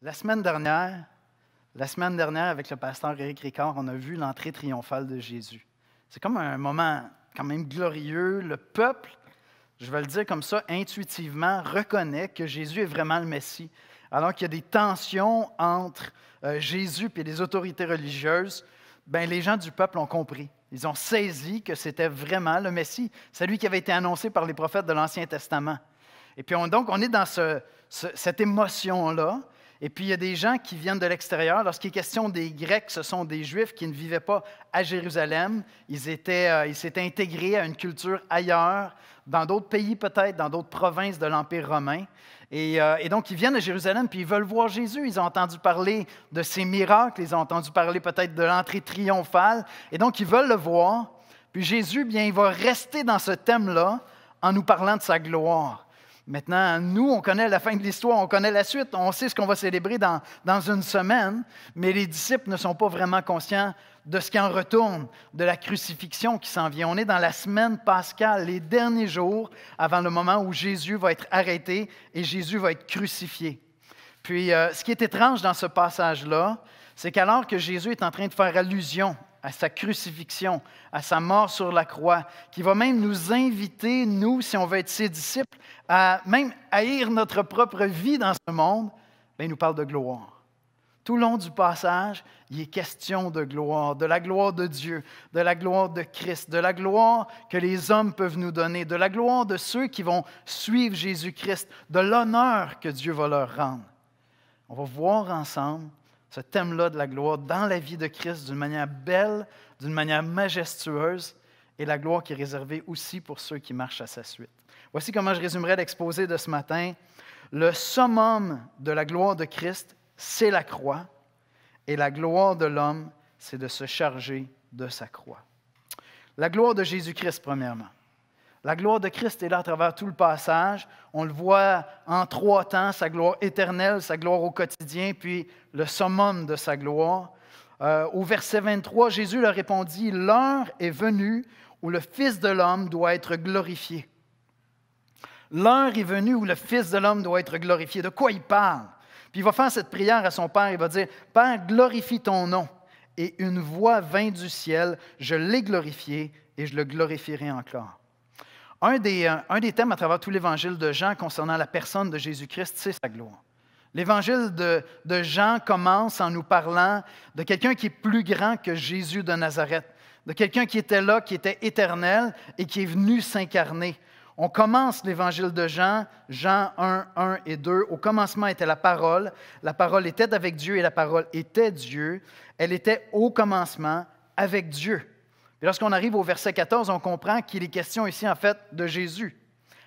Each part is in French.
La semaine dernière, avec le pasteur Éric Ricard, on a vu l'entrée triomphale de Jésus. C'est comme un moment quand même glorieux. Le peuple, je vais le dire comme ça, intuitivement, reconnaît que Jésus est vraiment le Messie. Alors qu'il y a des tensions entre Jésus et les autorités religieuses, les gens du peuple ont compris. Ils ont saisi que c'était vraiment le Messie, celui qui avait été annoncé par les prophètes de l'Ancien Testament. Et puis donc, on est dans cette émotion-là. Et puis, il y a des gens qui viennent de l'extérieur. Lorsqu'il est question des Grecs, ce sont des Juifs qui ne vivaient pas à Jérusalem. Ils s'étaient intégrés à une culture ailleurs, dans d'autres pays peut-être, dans d'autres provinces de l'Empire romain. Et donc, ils viennent à Jérusalem, puis ils veulent voir Jésus. Ils ont entendu parler de ses miracles, ils ont entendu parler peut-être de l'entrée triomphale. Et donc, ils veulent le voir. Puis Jésus, il va rester dans ce thème-là en nous parlant de sa gloire. Maintenant, nous, on connaît la fin de l'histoire, on connaît la suite, on sait ce qu'on va célébrer dans une semaine, mais les disciples ne sont pas vraiment conscients de ce qui en retourne, de la crucifixion qui s'en vient. On est dans la semaine pascale, les derniers jours avant le moment où Jésus va être arrêté et Jésus va être crucifié. Puis, ce qui est étrange dans ce passage-là, c'est qu'alors que Jésus est en train de faire allusion à sa crucifixion, à sa mort sur la croix, qui va même nous inviter, nous, si on veut être ses disciples, à même haïr notre propre vie dans ce monde, il nous parle de gloire. Tout le long du passage, il est question de la gloire de Dieu, de la gloire de Christ, de la gloire que les hommes peuvent nous donner, de la gloire de ceux qui vont suivre Jésus-Christ, de l'honneur que Dieu va leur rendre. On va voir ensemble ce thème-là de la gloire dans la vie de Christ d'une manière belle, d'une manière majestueuse, et la gloire qui est réservée aussi pour ceux qui marchent à sa suite. Voici comment je résumerai l'exposé de ce matin. Le summum de la gloire de Christ, c'est la croix, et la gloire de l'homme, c'est de se charger de sa croix. La gloire de Jésus-Christ, premièrement. La gloire de Christ est là à travers tout le passage. On le voit en 3 temps, sa gloire éternelle, sa gloire au quotidien, puis le summum de sa gloire. Au verset 23, Jésus leur répondit, « L'heure est venue où le Fils de l'homme doit être glorifié. » L'heure est venue où le Fils de l'homme doit être glorifié. De quoi il parle? Puis il va faire cette prière à son Père, il va dire, « Père, glorifie ton nom. » Et une voix vint du ciel, « Je l'ai glorifié et je le glorifierai encore. » Un des thèmes à travers tout l'évangile de Jean concernant la personne de Jésus-Christ, c'est sa gloire. L'évangile de Jean commence en nous parlant de quelqu'un qui est plus grand que Jésus de Nazareth, de quelqu'un qui était là, qui était éternel et qui est venu s'incarner. On commence l'évangile de Jean, Jean 1, 1 et 2. Au commencement était la parole était avec Dieu et la parole était Dieu. Elle était au commencement avec Dieu. Et lorsqu'on arrive au verset 14, on comprend qu'il est question ici, en fait, de Jésus.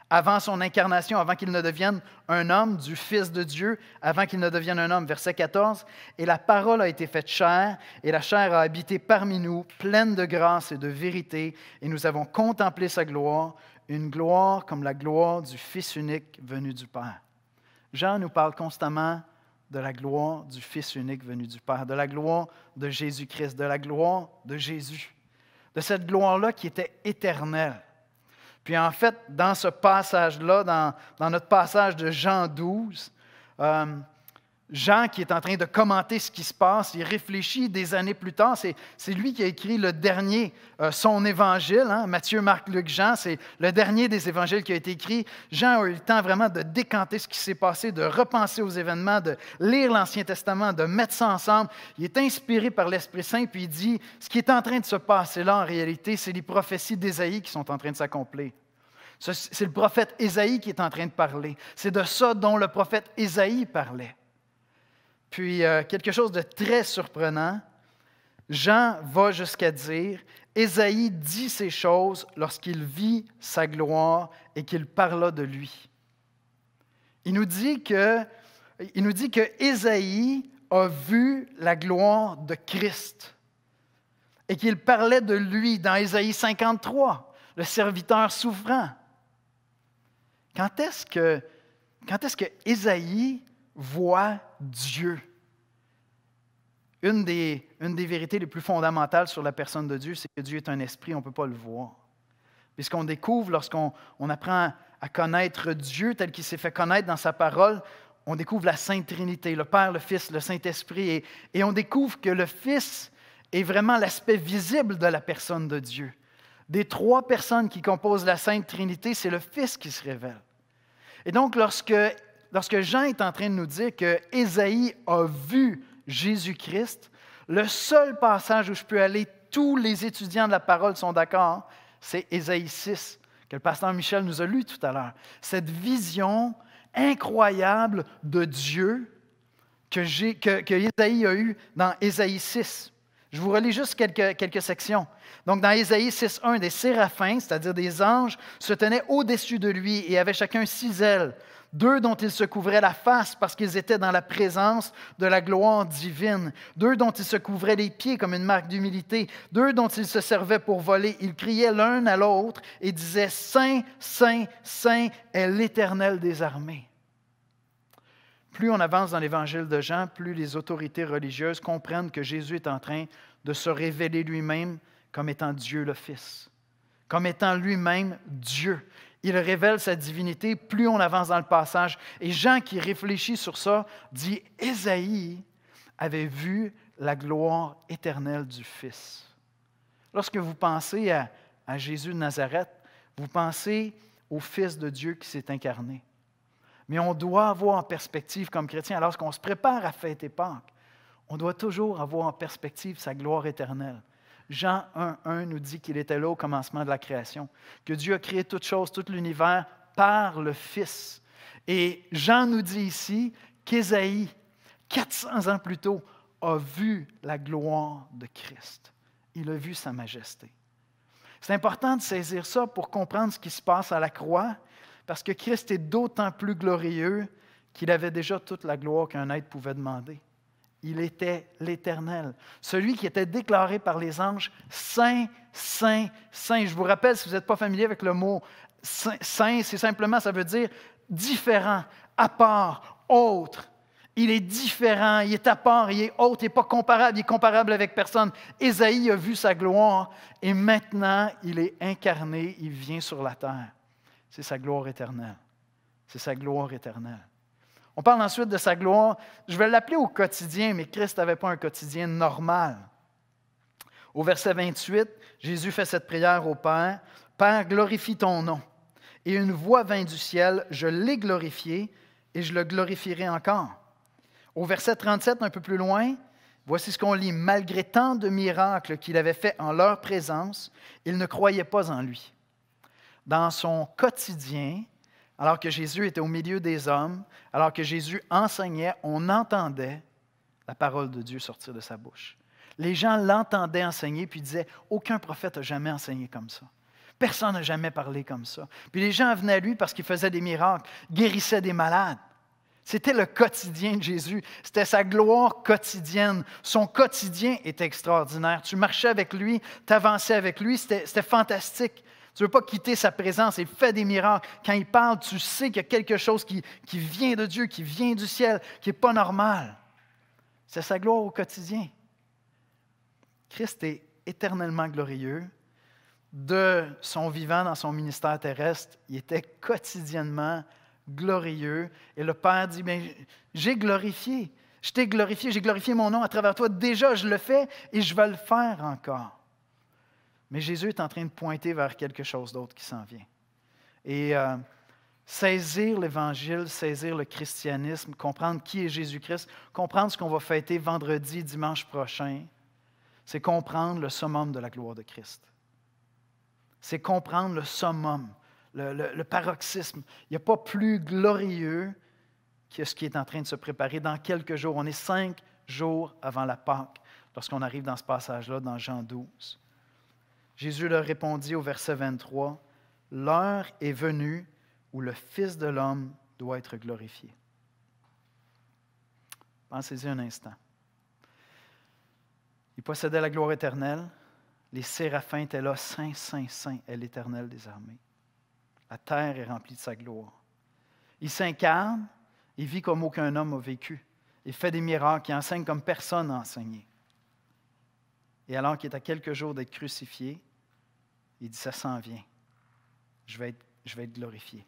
Avant son incarnation, avant qu'il ne devienne un homme, du Fils de Dieu, avant qu'il ne devienne un homme. Verset 14, « Et la parole a été faite chair, et la chair a habité parmi nous, pleine de grâce et de vérité, et nous avons contemplé sa gloire, une gloire comme la gloire du Fils unique venu du Père. » Jean nous parle constamment de la gloire du Fils unique venu du Père, de la gloire de Jésus-Christ, de la gloire de Jésus. De cette gloire-là qui était éternelle. Puis en fait, dans ce passage-là, dans notre passage de Jean 12, Jean qui est en train de commenter ce qui se passe, il réfléchit des années plus tard, c'est lui qui a écrit le dernier, son évangile, Matthieu, Marc, Luc, Jean, c'est le dernier des évangiles qui a été écrit. Jean a eu le temps vraiment de décanter ce qui s'est passé, de repenser aux événements, de lire l'Ancien Testament, de mettre ça ensemble. Il est inspiré par l'Esprit Saint, puis il dit, ce qui est en train de se passer là, en réalité, c'est les prophéties d'Ésaïe qui sont en train de s'accomplir. C'est le prophète Ésaïe qui est en train de parler. C'est de ça dont le prophète Ésaïe parlait. Puis, quelque chose de très surprenant, Jean va jusqu'à dire, Ésaïe dit ces choses lorsqu'il vit sa gloire et qu'il parla de lui. Il nous dit que Ésaïe a vu la gloire de Christ et qu'il parlait de lui dans Ésaïe 53, le serviteur souffrant. Quand est-ce que Ésaïe voit Dieu? Une des vérités les plus fondamentales sur la personne de Dieu, c'est que Dieu est un esprit, on ne peut pas le voir. Puis ce qu'on découvre lorsqu'on apprend à connaître Dieu tel qu'il s'est fait connaître dans sa parole, on découvre la Sainte Trinité, le Père, le Fils, le Saint-Esprit, et on découvre que le Fils est vraiment l'aspect visible de la personne de Dieu. Des trois personnes qui composent la Sainte Trinité, c'est le Fils qui se révèle. Et donc, lorsque Jean est en train de nous dire que Ésaïe a vu Jésus-Christ, le seul passage où je peux aller, tous les étudiants de la parole sont d'accord, c'est Ésaïe 6, que le pasteur Michel nous a lu tout à l'heure. Cette vision incroyable de Dieu que Ésaïe a eue dans Ésaïe 6. Je vous relis juste quelques sections. Donc, dans Ésaïe 6.1, des séraphins, c'est-à-dire des anges, se tenaient au-dessus de lui et avaient chacun 6 ailes, 2 dont ils se couvraient la face parce qu'ils étaient dans la présence de la gloire divine, 2 dont ils se couvraient les pieds comme une marque d'humilité, 2 dont ils se servaient pour voler. Ils criaient l'un à l'autre et disaient « Saint, Saint, Saint est l'Éternel des armées ». Plus on avance dans l'Évangile de Jean, plus les autorités religieuses comprennent que Jésus est en train de se révéler lui-même comme étant Dieu le Fils, comme étant lui-même Dieu. Il révèle sa divinité, plus on avance dans le passage. Et Jean, qui réfléchit sur ça, dit « Ésaïe avait vu la gloire éternelle du Fils ». Lorsque vous pensez à Jésus de Nazareth, vous pensez au Fils de Dieu qui s'est incarné. Mais on doit avoir en perspective comme chrétien, lorsqu'on se prépare à fêter Pâques, on doit toujours avoir en perspective sa gloire éternelle. Jean 1.1 nous dit qu'il était là au commencement de la création, que Dieu a créé toutes choses, tout l'univers par le Fils. Et Jean nous dit ici qu'Ésaïe, 400 ans plus tôt, a vu la gloire de Christ. Il a vu sa majesté. C'est important de saisir ça pour comprendre ce qui se passe à la croix, parce que Christ est d'autant plus glorieux qu'il avait déjà toute la gloire qu'un être pouvait demander. Il était l'Éternel, celui qui était déclaré par les anges « Saint, Saint, Saint ». Je vous rappelle, si vous n'êtes pas familier avec le mot « Saint », c'est simplement, ça veut dire différent, à part, autre. Il est différent, il est à part, il est autre, il n'est pas comparable, il est comparable avec personne. Ésaïe a vu sa gloire et maintenant, il est incarné, il vient sur la terre. C'est sa gloire éternelle. C'est sa gloire éternelle. On parle ensuite de sa gloire. Je vais l'appeler au quotidien, mais Christ n'avait pas un quotidien normal. Au verset 28, Jésus fait cette prière au Père. « Père, glorifie ton nom. » Et une voix vint du ciel, « Je l'ai glorifié et je le glorifierai encore. » Au verset 37, un peu plus loin, voici ce qu'on lit. « Malgré tant de miracles qu'il avait faits en leur présence, ils ne croyaient pas en lui. » Dans son quotidien, alors que Jésus était au milieu des hommes, alors que Jésus enseignait, on entendait la parole de Dieu sortir de sa bouche. Les gens l'entendaient enseigner, puis disaient « Aucun prophète n'a jamais enseigné comme ça. Personne n'a jamais parlé comme ça. » Puis les gens venaient à lui parce qu'il faisait des miracles, guérissait des malades. C'était le quotidien de Jésus. C'était sa gloire quotidienne. Son quotidien était extraordinaire. Tu marchais avec lui, tu avançais avec lui, c'était fantastique. Tu ne veux pas quitter sa présence. Il fait des miracles. Quand il parle, tu sais qu'il y a quelque chose qui vient de Dieu, qui vient du ciel, qui n'est pas normal. C'est sa gloire au quotidien. Christ est éternellement glorieux. De son vivant dans son ministère terrestre, il était quotidiennement glorieux. Et le Père dit, j'ai glorifié. Je t'ai glorifié, j'ai glorifié mon nom à travers toi. Déjà, je le fais et je vais le faire encore. Mais Jésus est en train de pointer vers quelque chose d'autre qui s'en vient. Et saisir l'Évangile, saisir le christianisme, comprendre qui est Jésus-Christ, comprendre ce qu'on va fêter vendredi, dimanche prochain, c'est comprendre le summum de la gloire de Christ. C'est comprendre le summum, le paroxysme. Il n'y a pas plus glorieux que ce qui est en train de se préparer dans quelques jours. On est 5 jours avant la Pâque, lorsqu'on arrive dans ce passage-là, dans Jean 12. Jésus leur répondit au verset 23, « L'heure est venue où le Fils de l'homme doit être glorifié. » Pensez-y un instant. Il possédait la gloire éternelle. Les séraphins étaient là, « Saint, Saint, Saint est l'Éternel des armées. » La terre est remplie de sa gloire. Il s'incarne, il vit comme aucun homme n'a vécu. Il fait des miracles, il enseigne comme personne n'a enseigné. Et alors qu'il est à quelques jours d'être crucifié, il dit, ça s'en vient. Je vais être glorifié.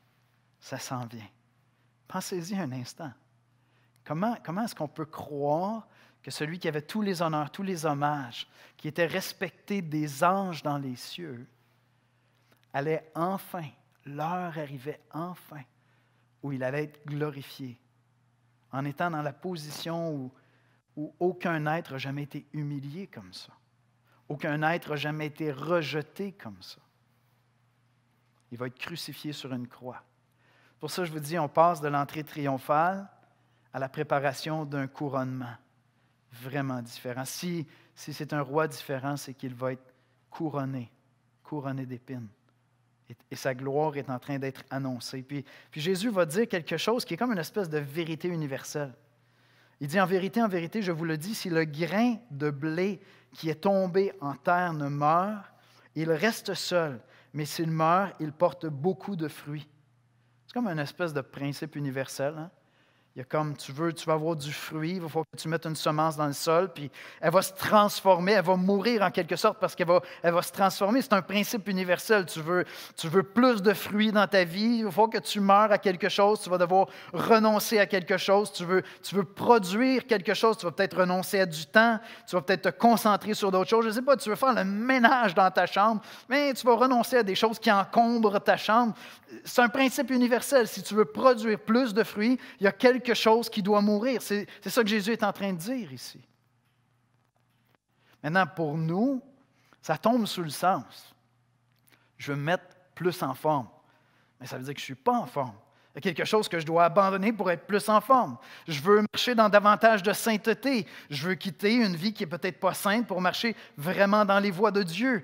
Ça s'en vient. Pensez-y un instant. Comment est-ce qu'on peut croire que celui qui avait tous les honneurs, tous les hommages, qui était respecté des anges dans les cieux, allait enfin, l'heure arrivait enfin, où il allait être glorifié, en étant dans la position où aucun être n'a jamais été humilié comme ça. Aucun être n'a jamais été rejeté comme ça. Il va être crucifié sur une croix. Pour ça, je vous dis, on passe de l'entrée triomphale à la préparation d'un couronnement vraiment différent. Si c'est un roi différent, c'est qu'il va être couronné d'épines. Et sa gloire est en train d'être annoncée. Puis Jésus va dire quelque chose qui est comme une espèce de vérité universelle. Il dit, en vérité, je vous le dis, si le grain de blé qui est tombé en terre ne meurt, il reste seul. Mais s'il meurt, il porte beaucoup de fruits. C'est comme une espèce de principe universel. Hein? Il y a comme, tu vas avoir du fruit, il va falloir que tu mettes une semence dans le sol, puis elle va se transformer, elle va mourir en quelque sorte parce qu'elle va se transformer. C'est un principe universel. Tu veux plus de fruits dans ta vie, il va falloir que tu meurs à quelque chose, tu vas devoir renoncer à quelque chose, tu veux produire quelque chose, tu vas peut-être renoncer à du temps, tu vas peut-être te concentrer sur d'autres choses. Je ne sais pas, tu veux faire le ménage dans ta chambre, mais tu vas renoncer à des choses qui encombrent ta chambre. C'est un principe universel. Si tu veux produire plus de fruits, il y a quelque chose qui doit mourir. C'est ça que Jésus est en train de dire ici. Maintenant, pour nous, ça tombe sous le sens. Je veux me mettre plus en forme. Mais ça veut dire que je ne suis pas en forme. Il y a quelque chose que je dois abandonner pour être plus en forme. Je veux marcher dans davantage de sainteté. Je veux quitter une vie qui n'est peut-être pas sainte pour marcher vraiment dans les voies de Dieu.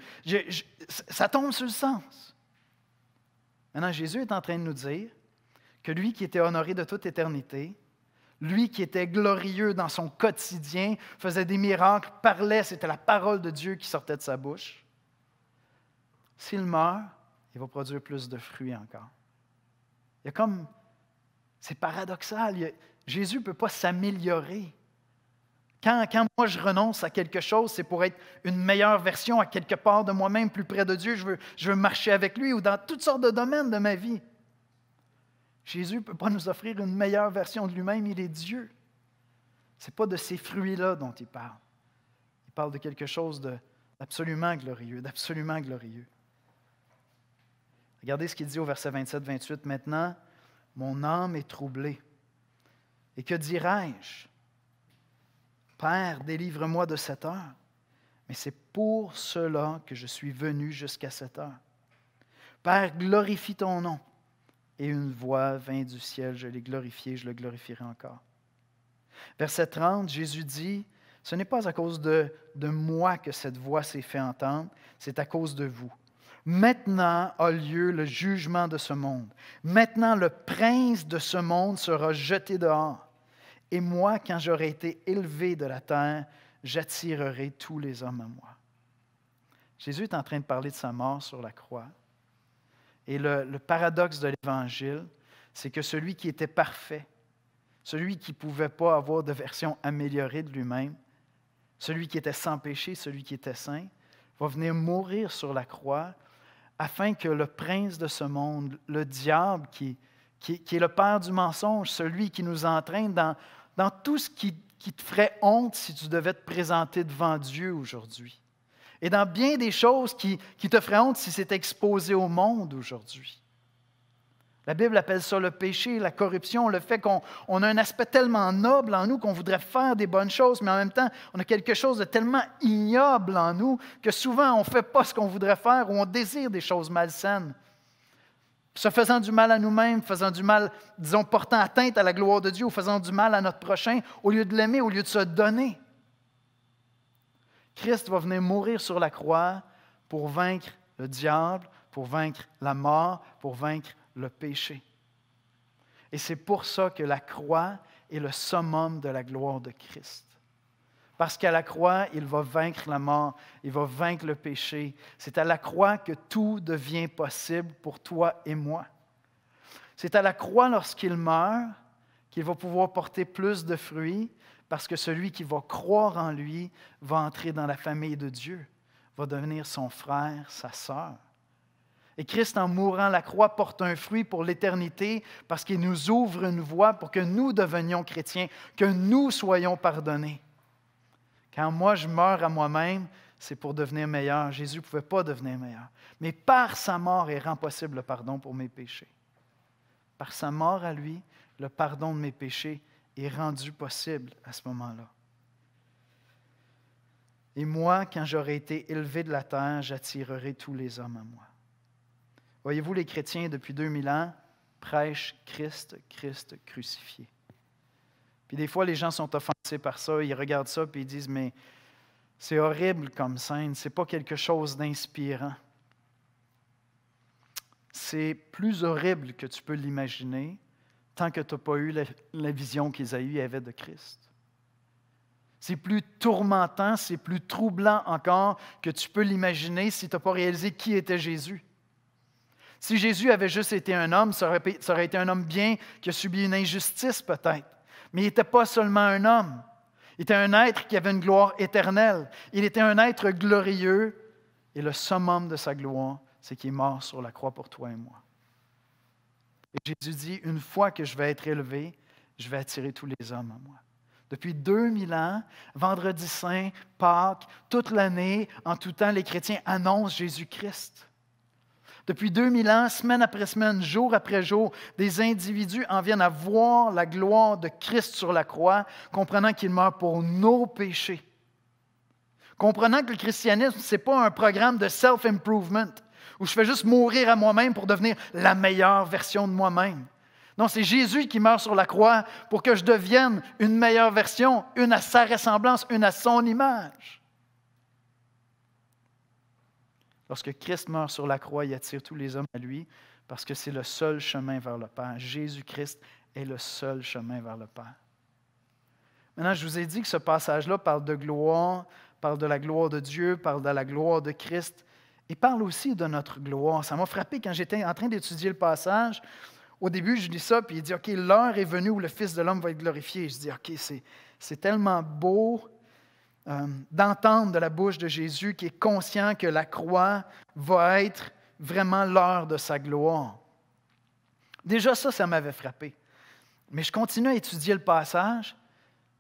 Ça tombe sous le sens. Maintenant, Jésus est en train de nous dire que lui qui était honoré de toute éternité, lui qui était glorieux dans son quotidien, faisait des miracles, parlait, c'était la parole de Dieu qui sortait de sa bouche. S'il meurt, il va produire plus de fruits encore. C'est paradoxal. Jésus ne peut pas s'améliorer. Quand moi je renonce à quelque chose, c'est pour être une meilleure version à quelque part de moi-même, plus près de Dieu. Je veux marcher avec lui ou dans toutes sortes de domaines de ma vie. Jésus ne peut pas nous offrir une meilleure version de lui-même, il est Dieu. Ce n'est pas de ces fruits-là dont il parle. Il parle de quelque chose d'absolument glorieux, d'absolument glorieux. Regardez ce qu'il dit au verset 27-28. « Maintenant, mon âme est troublée. Et que dirai-je? Père, délivre-moi de cette heure. Mais c'est pour cela que je suis venu jusqu'à cette heure. Père, glorifie ton nom. » Et une voix vint du ciel, je l'ai glorifié, je le glorifierai encore. Verset 30, Jésus dit, « Ce n'est pas à cause de moi que cette voix s'est fait entendre, c'est à cause de vous. Maintenant a lieu le jugement de ce monde. Maintenant le prince de ce monde sera jeté dehors. Et moi, quand j'aurai été élevé de la terre, j'attirerai tous les hommes à moi. » Jésus est en train de parler de sa mort sur la croix. Et le paradoxe de l'Évangile, c'est que celui qui était parfait, celui qui ne pouvait pas avoir de version améliorée de lui-même, celui qui était sans péché, celui qui était saint, va venir mourir sur la croix afin que le prince de ce monde, le diable qui est le père du mensonge, celui qui nous entraîne dans tout ce qui te ferait honte si tu devais te présenter devant Dieu aujourd'hui. Et dans bien des choses qui te feraient honte si c'est exposé au monde aujourd'hui. La Bible appelle ça le péché, la corruption, le fait qu'on a un aspect tellement noble en nous qu'on voudrait faire des bonnes choses, mais en même temps, on a quelque chose de tellement ignoble en nous que souvent on ne fait pas ce qu'on voudrait faire ou on désire des choses malsaines. Se faisant du mal à nous-mêmes, faisant du mal, disons, portant atteinte à la gloire de Dieu ou faisant du mal à notre prochain au lieu de l'aimer, au lieu de se donner. Christ va venir mourir sur la croix pour vaincre le diable, pour vaincre la mort, pour vaincre le péché. Et c'est pour ça que la croix est le summum de la gloire de Christ. Parce qu'à la croix, il va vaincre la mort, il va vaincre le péché. C'est à la croix que tout devient possible pour toi et moi. C'est à la croix, lorsqu'il meurt, qu'il va pouvoir porter plus de fruits, parce que celui qui va croire en lui va entrer dans la famille de Dieu, va devenir son frère, sa sœur. Et Christ, en mourant à la croix, porte un fruit pour l'éternité parce qu'il nous ouvre une voie pour que nous devenions chrétiens, que nous soyons pardonnés. Quand moi, je meurs à moi-même, c'est pour devenir meilleur. Jésus ne pouvait pas devenir meilleur. Mais par sa mort, il rend possible le pardon pour mes péchés. Par sa mort à lui, le pardon de mes péchés est rendu possible à ce moment-là. Et moi, quand j'aurai été élevé de la terre, j'attirerai tous les hommes à moi. Voyez-vous, les chrétiens, depuis 2000 ans, prêchent Christ, Christ crucifié. Puis des fois, les gens sont offensés par ça, ils regardent ça et ils disent, mais c'est horrible comme scène, c'est pas quelque chose d'inspirant. C'est plus horrible que tu peux l'imaginer tant que tu n'as pas eu la vision qu'Ésaïe avait de Christ. C'est plus tourmentant, c'est plus troublant encore que tu peux l'imaginer si tu n'as pas réalisé qui était Jésus. Si Jésus avait juste été un homme, ça aurait été un homme bien qui a subi une injustice peut-être. Mais il n'était pas seulement un homme. Il était un être qui avait une gloire éternelle. Il était un être glorieux. Et le summum de sa gloire, c'est qu'il est mort sur la croix pour toi et moi. Et Jésus dit, une fois que je vais être élevé, je vais attirer tous les hommes à moi. Depuis 2000 ans, Vendredi Saint, Pâques, toute l'année, en tout temps, les chrétiens annoncent Jésus-Christ. Depuis 2000 ans, semaine après semaine, jour après jour, des individus en viennent à voir la gloire de Christ sur la croix, comprenant qu'il meurt pour nos péchés. Comprenant que le christianisme, ce n'est pas un programme de self-improvement, où je fais juste mourir à moi-même pour devenir la meilleure version de moi-même. Non, c'est Jésus qui meurt sur la croix pour que je devienne une meilleure version, une à sa ressemblance, une à son image. Lorsque Christ meurt sur la croix, il attire tous les hommes à lui parce que c'est le seul chemin vers le Père. Jésus-Christ est le seul chemin vers le Père. Maintenant, je vous ai dit que ce passage-là parle de gloire, parle de la gloire de Dieu, parle de la gloire de Christ et parle aussi de notre gloire. Ça m'a frappé quand j'étais en train d'étudier le passage. Au début, je lis ça, puis il dit, OK, l'heure est venue où le Fils de l'homme va être glorifié. Je dis, OK, c'est tellement beau d'entendre de la bouche de Jésus qui est conscient que la croix va être vraiment l'heure de sa gloire. Déjà, ça m'avait frappé. Mais je continue à étudier le passage,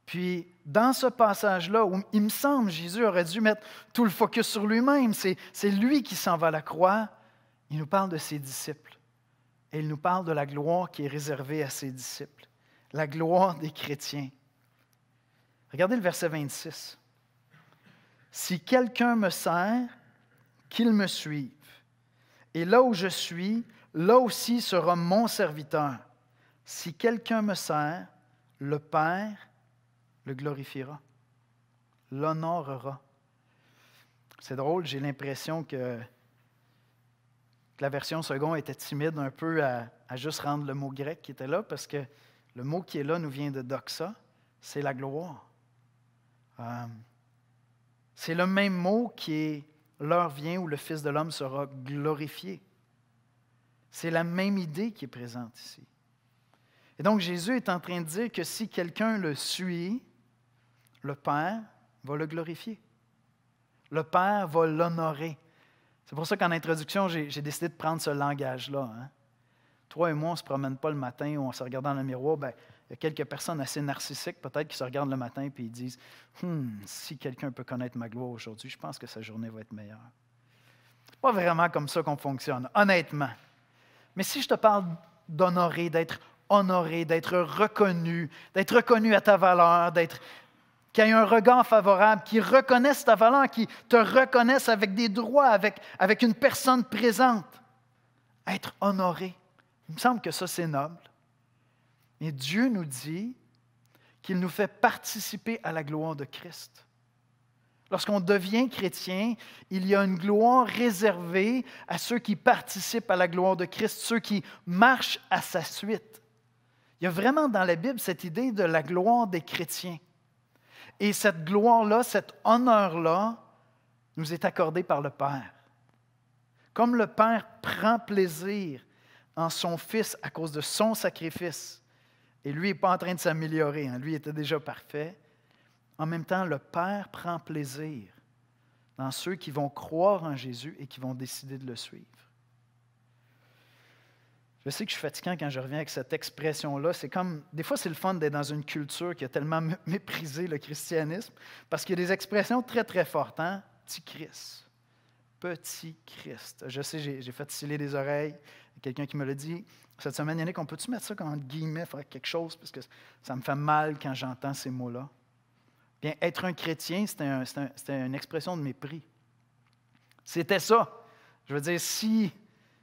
puis dans ce passage-là, où il me semble Jésus aurait dû mettre tout le focus sur lui-même, c'est lui qui s'en va à la croix, il nous parle de ses disciples. Et il nous parle de la gloire qui est réservée à ses disciples, la gloire des chrétiens. Regardez le verset 26. Si quelqu'un me sert, qu'il me suive. Et là où je suis, là aussi sera mon serviteur. Si quelqu'un me sert, le Père le glorifiera, l'honorera. C'est drôle, j'ai l'impression que la version seconde était timide un peu à juste rendre le mot grec qui était là, parce que le mot qui est là nous vient de doxa, c'est la gloire. C'est le même mot qui est « l'heure vient où le Fils de l'homme sera glorifié ». C'est la même idée qui est présente ici. Et donc Jésus est en train de dire que si quelqu'un le suit, le Père va le glorifier. Le Père va l'honorer. C'est pour ça qu'en introduction, j'ai décidé de prendre ce langage-là. Hein. Toi et moi, on ne se promène pas le matin où on se regarde dans le miroir. Bien, il y a quelques personnes assez narcissiques, peut-être, qui se regardent le matin et ils disent « Si quelqu'un peut connaître ma gloire aujourd'hui, je pense que sa journée va être meilleure. » Ce n'est pas vraiment comme ça qu'on fonctionne, honnêtement. Mais si je te parle d'honorer, d'être honoré, d'être reconnu à ta valeur, qu'il y ait un regard favorable, qui reconnaisse ta valeur, qui te reconnaisse avec des droits, avec une personne présente. Être honoré. Il me semble que ça, c'est noble. Mais Dieu nous dit qu'il nous fait participer à la gloire de Christ. Lorsqu'on devient chrétien, il y a une gloire réservée à ceux qui participent à la gloire de Christ, ceux qui marchent à sa suite. Il y a vraiment dans la Bible cette idée de la gloire des chrétiens. Et cette gloire-là, cet honneur-là, nous est accordé par le Père. Comme le Père prend plaisir en son Fils à cause de son sacrifice, et lui n'est pas en train de s'améliorer, hein, lui était déjà parfait, en même temps, le Père prend plaisir dans ceux qui vont croire en Jésus et qui vont décider de le suivre. Je sais que je suis fatiguant quand je reviens avec cette expression-là. C'est comme, des fois, c'est le fun d'être dans une culture qui a tellement méprisé le christianisme, parce qu'il y a des expressions très, très fortes. Hein? Petit Christ. Petit Christ. Je sais, j'ai fait sciller des oreilles. Il y a quelqu'un qui me l'a dit cette semaine. Yannick, on peut-tu mettre ça comme entre guillemets, faire quelque chose, parce que ça me fait mal quand j'entends ces mots-là. Bien, être un chrétien, c'était une expression de mépris. C'était ça. Je veux dire, si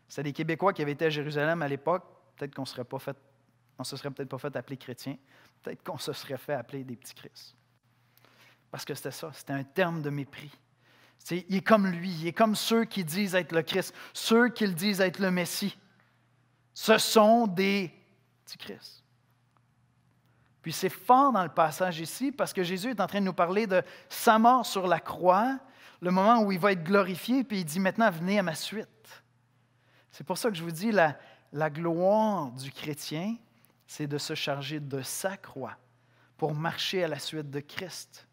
c'était des Québécois qui avaient été à Jérusalem à l'époque, peut-être qu'on ne se serait peut-être pas fait appeler chrétien, peut-être qu'on se serait fait appeler des petits Christ. Parce que c'était ça, c'était un terme de mépris. Il est comme lui, il est comme ceux qui disent être le Christ, ceux qui le disent être le Messie. Ce sont des petits Christ. Puis c'est fort dans le passage ici, parce que Jésus est en train de nous parler de sa mort sur la croix, le moment où il va être glorifié, puis il dit maintenant, venez à ma suite. C'est pour ça que je vous dis, la gloire du chrétien, c'est de se charger de sa croix pour marcher à la suite de Christ.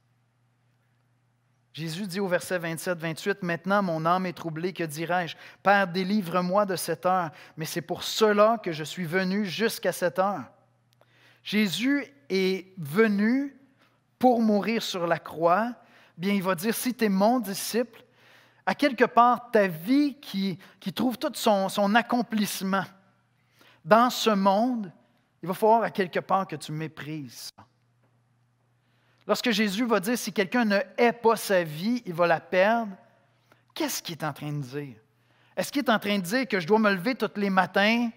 Jésus dit au verset 27-28, « Maintenant mon âme est troublée, que dirais-je? Père, délivre-moi de cette heure, mais c'est pour cela que je suis venu jusqu'à cette heure. » Jésus est venu pour mourir sur la croix. Bien, il va dire, si tu es mon disciple, à quelque part, ta vie qui trouve tout son accomplissement dans ce monde, il va falloir à quelque part que tu méprises ça. Lorsque Jésus va dire, si quelqu'un ne hait pas sa vie, il va la perdre, qu'est-ce qu'il est en train de dire? Est-ce qu'il est en train de dire que je dois me lever tous les matins,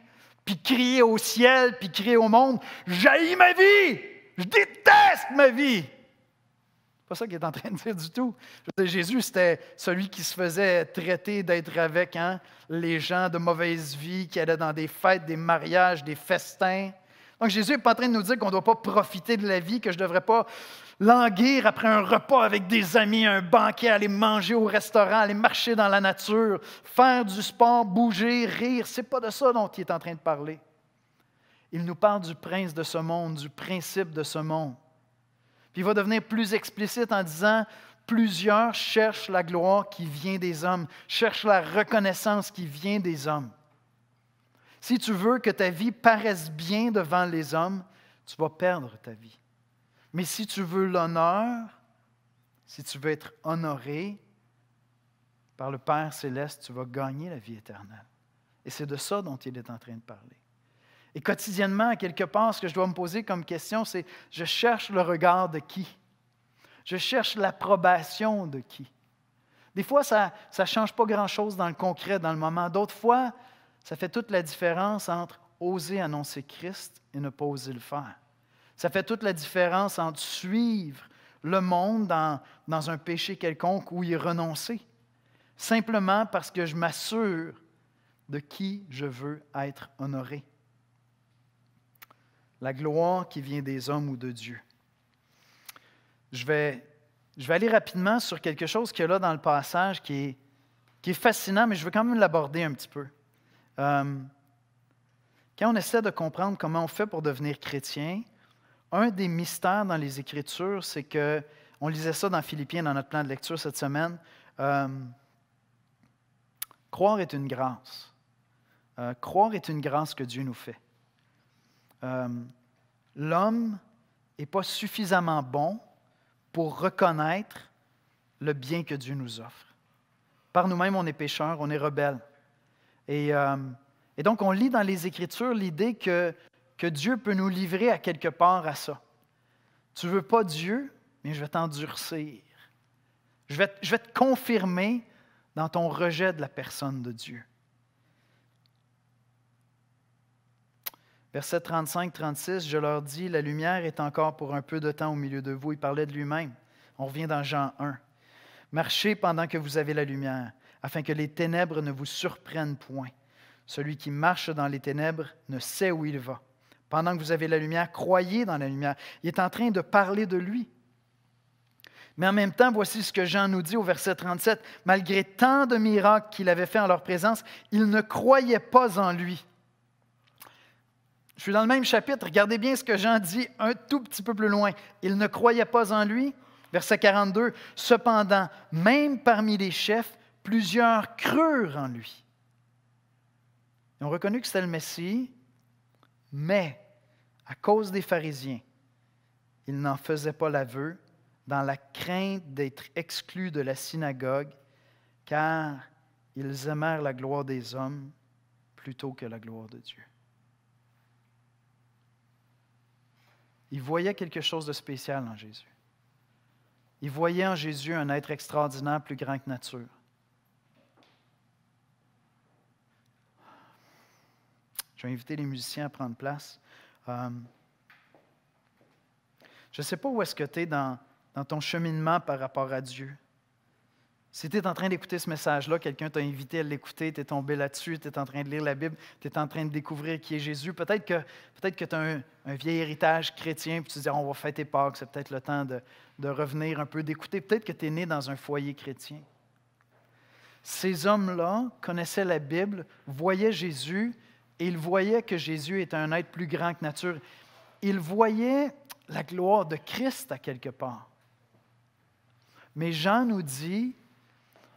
puis crier au ciel, puis crier au monde, « J'haïs ma vie! Je déteste ma vie! » C'est pas ça qu'il est en train de dire du tout. Je veux dire, Jésus, c'était celui qui se faisait traiter d'être avec les gens de mauvaise vie, qui allaient dans des fêtes, des mariages, des festins. Donc Jésus n'est pas en train de nous dire qu'on ne doit pas profiter de la vie, que je ne devrais pas languir après un repas avec des amis, un banquet, aller manger au restaurant, aller marcher dans la nature, faire du sport, bouger, rire. Ce n'est pas de ça dont il est en train de parler. Il nous parle du prince de ce monde, du principe de ce monde. Puis il va devenir plus explicite en disant « Plusieurs cherchent la gloire qui vient des hommes, cherchent la reconnaissance qui vient des hommes. » Si tu veux que ta vie paraisse bien devant les hommes, tu vas perdre ta vie. Mais si tu veux l'honneur, si tu veux être honoré par le Père céleste, tu vas gagner la vie éternelle. Et c'est de ça dont il est en train de parler. Et quotidiennement, à quelque part, ce que je dois me poser comme question, c'est je cherche le regard de qui? Je cherche l'approbation de qui? Des fois, ça ne change pas grand-chose dans le concret, dans le moment. D'autres fois, ça fait toute la différence entre oser annoncer Christ et ne pas oser le faire. Ça fait toute la différence entre suivre le monde dans un péché quelconque ou y renoncer, simplement parce que je m'assure de qui je veux être honoré. La gloire qui vient des hommes ou de Dieu. Je vais aller rapidement sur quelque chose qu'il y a là dans le passage qui est fascinant, mais je veux quand même l'aborder un petit peu. Quand on essaie de comprendre comment on fait pour devenir chrétien, un des mystères dans les Écritures, c'est que, on lisait ça dans Philippiens, dans notre plan de lecture cette semaine, croire est une grâce. Croire est une grâce que Dieu nous fait. L'homme n'est pas suffisamment bon pour reconnaître le bien que Dieu nous offre. Par nous-mêmes, on est pécheurs, on est rebelles. Et donc, on lit dans les Écritures l'idée que Dieu peut nous livrer à quelque part à ça. Tu ne veux pas Dieu, mais je vais t'endurcir. Je vais te confirmer dans ton rejet de la personne de Dieu. Verset 35-36, je leur dis, la lumière est encore pour un peu de temps au milieu de vous. Il parlait de lui-même. On revient dans Jean 1. Marchez pendant que vous avez la lumière, afin que les ténèbres ne vous surprennent point. Celui qui marche dans les ténèbres ne sait où il va. Pendant que vous avez la lumière, croyez dans la lumière. Il est en train de parler de lui. Mais en même temps, voici ce que Jean nous dit au verset 37. Malgré tant de miracles qu'il avait fait en leur présence, ils ne croyaient pas en lui. Je suis dans le même chapitre. Regardez bien ce que Jean dit un tout petit peu plus loin. Ils ne croyaient pas en lui. Verset 42. Cependant, même parmi les chefs, plusieurs crurent en lui. Ils ont reconnu que c'était le Messie, mais à cause des pharisiens, ils n'en faisaient pas l'aveu dans la crainte d'être exclus de la synagogue, car ils aimèrent la gloire des hommes plutôt que la gloire de Dieu. Ils voyaient quelque chose de spécial en Jésus. Ils voyaient en Jésus un être extraordinaire, plus grand que nature. Je vais inviter les musiciens à prendre place. Je ne sais pas où est-ce que tu es dans ton cheminement par rapport à Dieu. Si tu es en train d'écouter ce message-là, quelqu'un t'a invité à l'écouter, tu es tombé là-dessus, tu es en train de lire la Bible, tu es en train de découvrir qui est Jésus. Peut-être que tu as un vieil héritage chrétien, puis tu te dis, on va fêter Pâques, c'est peut-être le temps de revenir un peu, d'écouter. Peut-être que tu es né dans un foyer chrétien. Ces hommes-là connaissaient la Bible, voyaient Jésus, et ils voyaient que Jésus était un être plus grand que nature. Ils voyaient la gloire de Christ à quelque part. Mais Jean nous dit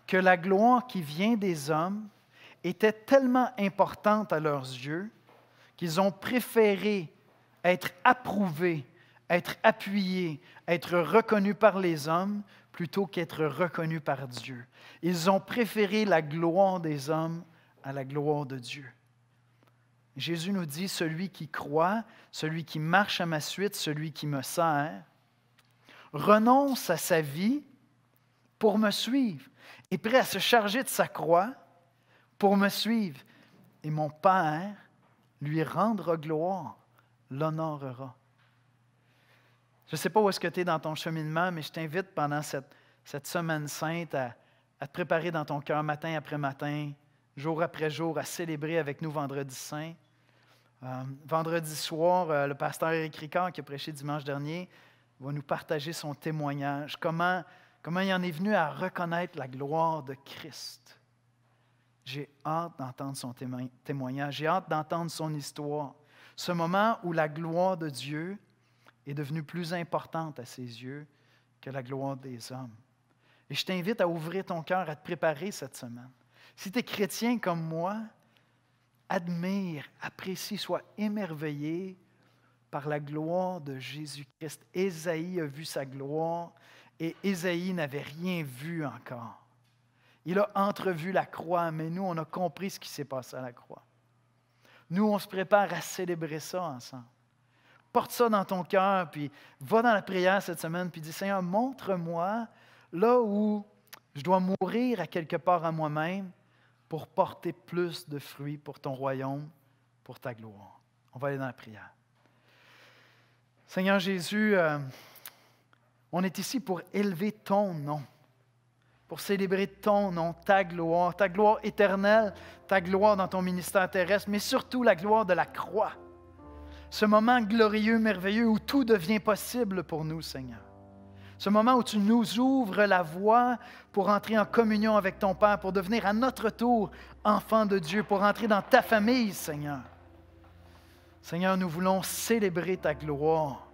que la gloire qui vient des hommes était tellement importante à leurs yeux qu'ils ont préféré être approuvés, être appuyés, être reconnus par les hommes plutôt qu'être reconnus par Dieu. Ils ont préféré la gloire des hommes à la gloire de Dieu. Jésus nous dit, celui qui croit, celui qui marche à ma suite, celui qui me sert, renonce à sa vie pour me suivre, est prêt à se charger de sa croix pour me suivre. Et mon Père lui rendra gloire, l'honorera. Je ne sais pas où est-ce que tu es dans ton cheminement, mais je t'invite pendant cette semaine sainte à te préparer dans ton cœur matin après matin, jour après jour, à célébrer avec nous Vendredi Saint. Vendredi soir, le pasteur Éric Ricard, qui a prêché dimanche dernier, va nous partager son témoignage. Comment il en est venu à reconnaître la gloire de Christ. J'ai hâte d'entendre son témoignage, j'ai hâte d'entendre son histoire. Ce moment où la gloire de Dieu est devenue plus importante à ses yeux que la gloire des hommes. Et je t'invite à ouvrir ton cœur, à te préparer cette semaine. Si tu es chrétien comme moi, admire, apprécie, sois émerveillé par la gloire de Jésus-Christ. Ésaïe a vu sa gloire et Ésaïe n'avait rien vu encore. Il a entrevu la croix, mais nous, on a compris ce qui s'est passé à la croix. Nous, on se prépare à célébrer ça ensemble. Porte ça dans ton cœur, puis va dans la prière cette semaine, puis dis, Seigneur, montre-moi là où je dois mourir à quelque part à moi-même pour porter plus de fruits pour ton royaume, pour ta gloire. On va aller dans la prière. Seigneur Jésus, on est ici pour élever ton nom, pour célébrer ton nom, ta gloire éternelle, ta gloire dans ton ministère terrestre, mais surtout la gloire de la croix. Ce moment glorieux, merveilleux, où tout devient possible pour nous, Seigneur. Ce moment où tu nous ouvres la voie pour entrer en communion avec ton Père, pour devenir à notre tour enfants de Dieu, pour entrer dans ta famille, Seigneur. Seigneur, nous voulons célébrer ta gloire.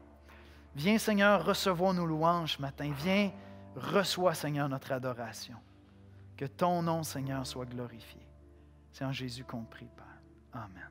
Viens, Seigneur, recevoir nos louanges ce matin. Viens, reçois, Seigneur, notre adoration. Que ton nom, Seigneur, soit glorifié. C'est en Jésus qu'on prie, Père. Amen.